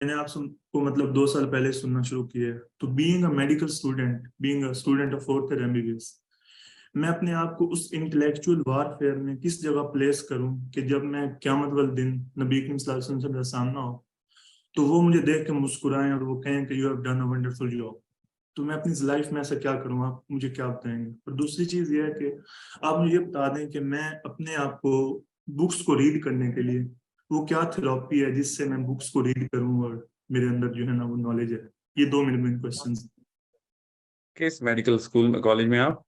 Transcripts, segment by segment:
मैंने आप को मतलब 2 साल पहले सुनना शुरू किया है। तो being a medical student, being a student of fourth year MBBS, मैं अपने आप को उस इंटेलेक्चुअल वारफेयर में किस जगह प्लेस करूं कि जब मैं क़यामत वाले दिन नबी करीम सल्लल्लाहु अलैहि वसल्लम से मेरा सामना हो, तो वो मुझे देख के मुस्कुराएं और वो कहें कि you have done a wonderful job. तो मैं अपनी लाइफ में ऐसा क्या करूं, आप मुझे क्या बताएंगे? और दूसरी चीज ये है कि आप मुझे ये बता दें कि मैं अपने आप को बुक्स को रीड करने के लिए वो क्या थेरेपी है जिससे मैं बुक्स को रीड करूं और मेरे अंदर जो है ना वो नॉलेज है। ये 2 मेरे क्वेश्चन। किस मेडिकल स्कूल में, कॉलेज में आप?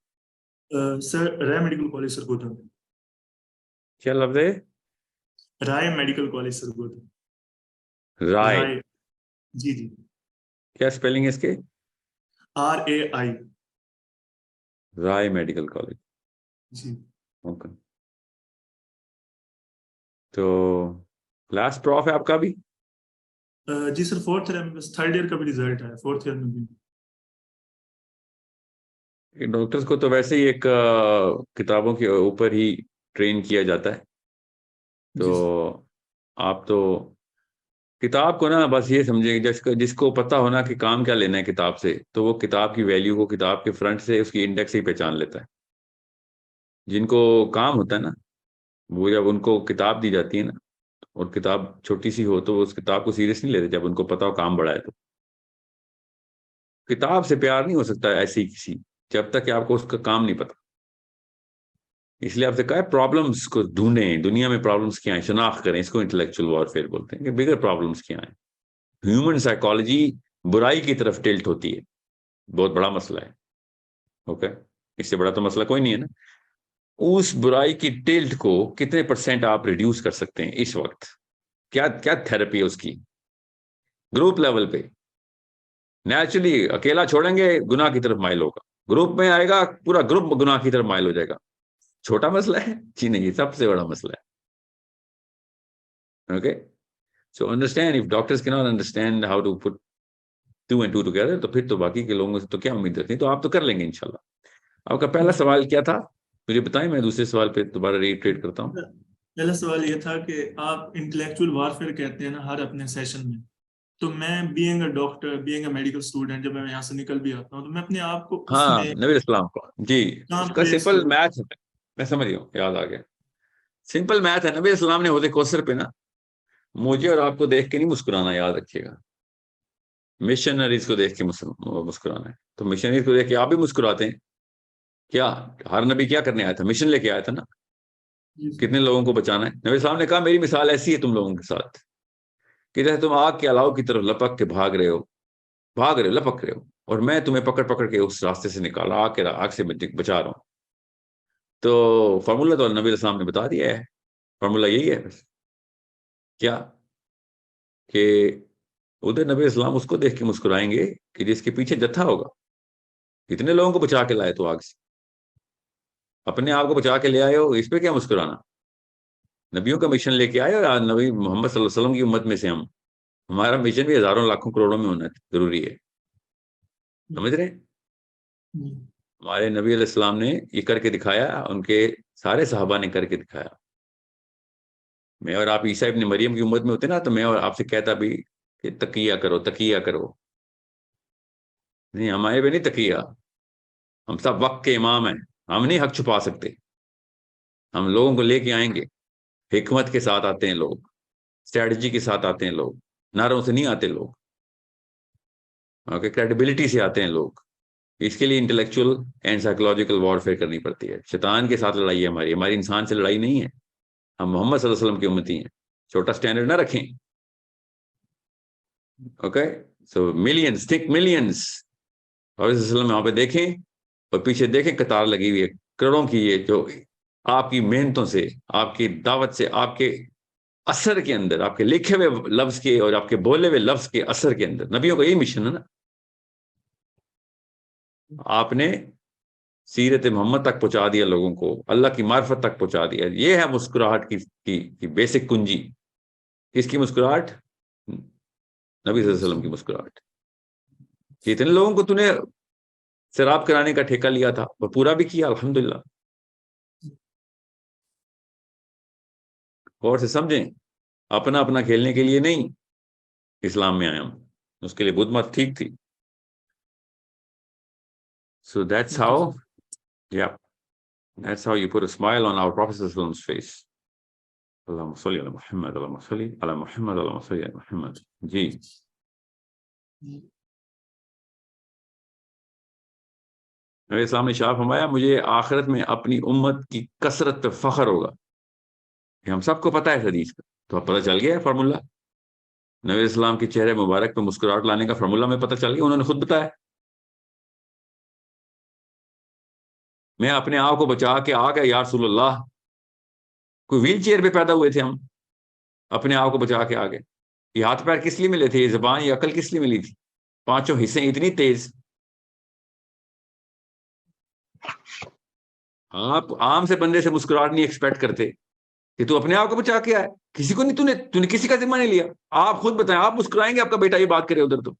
सर, राय मेडिकल कॉलेज सरगोधा। क्या लफ्ज है? राय मेडिकल कॉलेज सरगोधा। राय? राय। जी जी। क्या स्पेलिंग है इसके? RAI। राय मेडिकल कॉलेज। जी। ओके। तो क्लास प्रॉफ है आपका भी? जी सर, फोर्थ ईयर में बस थर्ड ईयर का भी रिजल्ट है, फोर्थ ईयर में भी। डॉक्टर्स को तो वैसे ही एक किताबों के ऊपर ही ट्रेन किया जाता है। जी सर। तो आप तो किताब को ना बस ये समझेंगे, जिसको जिसको पता होना कि काम क्या लेना है किताब से, तो वो किताब की वैल्यू को किताब के फ्रंट से उसकी इंडेक्स से ही पहचान लेता है। जिनको काम होता है ना, वो जब उनको किताब दी जाती है ना, और किताब छोटी सी हो, तो वो उस किताब को सीरियस नहीं लेते जब उनको पता हो काम बड़ा है। तो किताब से प्यार नहीं हो सकता ऐसी किसी, जब तक कि आपको उसका काम नहीं पता। इसलिए आपसे कहा है प्रॉब्लम्स को ढूंढें, दुनिया में प्रॉब्लम्स क्या है शनाख्त करें। इसको इंटेलेक्चुअल वॉरफेयर बोलते हैं कि बिगर प्रॉब्लम्स क्या है। ह्यूमन साइकोलॉजी बुराई की तरफ टिल्ट होती है, बहुत बड़ा मसला है। ओके, इससे बड़ा तो मसला कोई नहीं है ना। उस बुराई की टिल्ट को कितने परसेंट आप रिड्यूस कर सकते हैं इस वक्त? क्या क्या थेरेपी है उसकी? ग्रुप लेवल पे नेचुरली अकेला छोड़ेंगे गुनाह की तरफ माइल होगा, ग्रुप में आएगा पूरा ग्रुप गुनाह की तरफ माइल हो जाएगा। छोटा मसला है जी? नहीं, ये सबसे बड़ा मसला है। Okay, so understand, if doctors can not understand how to put two and two together, तो फिर तो बाकी के लोगों से तो क्या उम्मीद रखनी? तो आप तो कर लेंगे इंशाल्लाह। आपका पहला जी। सवाल क्या था मुझे बताएं, मैं दूसरे सवाल पे दोबारा रिट्रेट करता हूँ। पहला सवाल ये था कि आप इंटेलेक्चुअल वारफेयर कहते हैं ना हर अपने सेशन में। तो मैं being a doctor, being a medical student, जब मैं यहाँ से निकल भी आता हूँ तो मैं अपने आप को हाँ, उसमें नबी इस्लाम को जी, कहाँ उसका प्लेस सिंपल करूँ? मैथ है। मैं समझ रही हूँ, याद आ गया। सिंपल मैथ है, नबी इस्लाम ने हौज़े कौसर पे ना मुझे और आपको देख के नहीं मुस्कुराना, याद रखिएगा। मिशनरीज को देख के मुस्कुराना है। तो मिशनरीज को देख के आप भी मुस्कुराते हैं क्या? हर नबी क्या करने आया था? मिशन लेके आया था ना, जी सर। कितने लोगों को बचाना है। नबी साहब ने कहा मेरी मिसाल ऐसी है तुम लोगों के साथ कि जैसे तुम आग के अलाव की तरफ लपक के भाग रहे हो, लपक रहे हो, और मैं तुम्हें पकड़ पकड़ के उस रास्ते से निकाला, आग से बचा रहा हूं। तो फार्मूला तो नबी साहब ने बता दिया है। फार्मूला यही है बस, क्या कि उधर नबी इस्लाम उसको देख के मुस्कुराएंगे कि जिसके पीछे जत्था होगा। कितने लोगों को बचा के लाए तो आग से, अपने आप को बचा के ले आए हो, इस पे क्या मुस्कुराना? नबियों का मिशन लेके आए और आज नबी मोहम्मद सल्लल्लाहु अलैहि वसल्लम की उम्मत में से हम, हमारा मिशन भी हजारों लाखों करोड़ों में होना जरूरी है। समझ रहे हैं? जी। हमारे नबी अलैहिस्सलाम ने ये करके दिखाया, उनके सारे सहाबा ने करके दिखाया। मैं और आप ईसा इब्न मरियम की उम्मत में होते ना, तो मैं और आपसे कहता भी कि तकिया करो, तकिया करो। नहीं, हमारे पे नहीं तकिया। हम सब वक्त के इमाम हैं, हम नहीं हक छुपा सकते। हम लोगों को लेके आएंगे। हिकमत के साथ आते हैं लोग, स्ट्रेटजी के साथ आते हैं लोग, नारों से नहीं आते लोग। ओके, क्रेडिबिलिटी से आते हैं लोग। इसके लिए इंटेलेक्चुअल एंड साइकोलॉजिकल वॉरफेयर करनी पड़ती है। शैतान के साथ लड़ाई है हमारी, हमारी इंसान से लड़ाई नहीं है। हम मोहम्मद सल्लल्लाहु अलैहि वसल्लम की उम्मती हैं। छोटा स्टैंडर्ड ना रखें। ओके, सो मिलियंस, थिंक मिलियंस। और वहां पे देखें और पीछे देखें, कतार लगी हुई है करोड़ों की, ये जो आपकी मेहनतों से, आपकी दावत से, आपके असर के अंदर, आपके लिखे हुए लफ्ज के और आपके बोले हुए लफ्ज के असर के अंदर, नबियों का यही मिशन है ना। आपने सीरत मोहम्मद तक पहुंचा दिया, लोगों को अल्लाह की मार्फत तक पहुंचा दिया। ये है मुस्कुराहट की बेसिक कुंजी। किसकी मुस्कुराहट? नबी सल्लल्लाहु अलैहि वसल्लम की मुस्कुराहट। कितने लोगों को तूने शराब कराने का ठेका लिया था और पूरा भी किया, अल्हम्दुलिल्लाह। और से समझें, अपना अपना खेलने के लिए नहीं, اسلام میں آیا ہوں. اس کے لیے بدھ مت ٹھیک تھی. So that's how, yeah, that's how you put a smile on our Prophet's face. Allahumma salli ala Muhammad, Allahumma salli ala Muhammad, Allahumma salli ala Muhammad. جی نبی اسلام نے ارشاد فرمایا مجھے آخرت میں اپنی امت کی کثرت پہ فخر ہوگا. یہ ہم سب کو پتہ ہے حدیث کا, تو اب پتہ چل گیا ہے فارمولا. نبی اسلام کے چہرے مبارک پہ مسکراہٹ لانے کا فارمولا میں پتہ چل گیا, انہوں نے خود بتایا. میں اپنے آپ کو بچا کے آ گیا یا رسول اللہ. کوئی ویل چیئر پہ پیدا ہوئے تھے ہم, اپنے آپ کو بچا کے آ گئے. یہ ہاتھ پیر کس لیے ملے تھے, یہ زبان یہ عقل کس لیے ملی تھی؟ پانچوں حصے اتنی تیز. آپ عام سے بندے سے مسکراہٹ نہیں ایکسپیکٹ کرتے کہ تو اپنے آپ کو بچا کے آئے. کسی کو نہیں, تو نے کسی کا ذمہ نہیں لیا. آپ خود بتائیں, آپ مسکرائیں گے آپ کا بیٹا یہ بات کرے ادھر؟ تو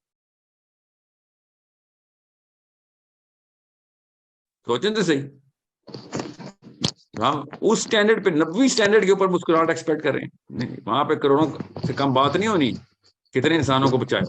سوچیں تو صحیح. ہم اس سٹینڈرڈ پہ 90 سٹینڈرڈ کے اوپر مسکراہٹ ایکسپیکٹ کر رہے ہیں. نہیں, وہاں پہ کروڑوں سے کم بات نہیں ہونی کتنے انسانوں کو بچائے.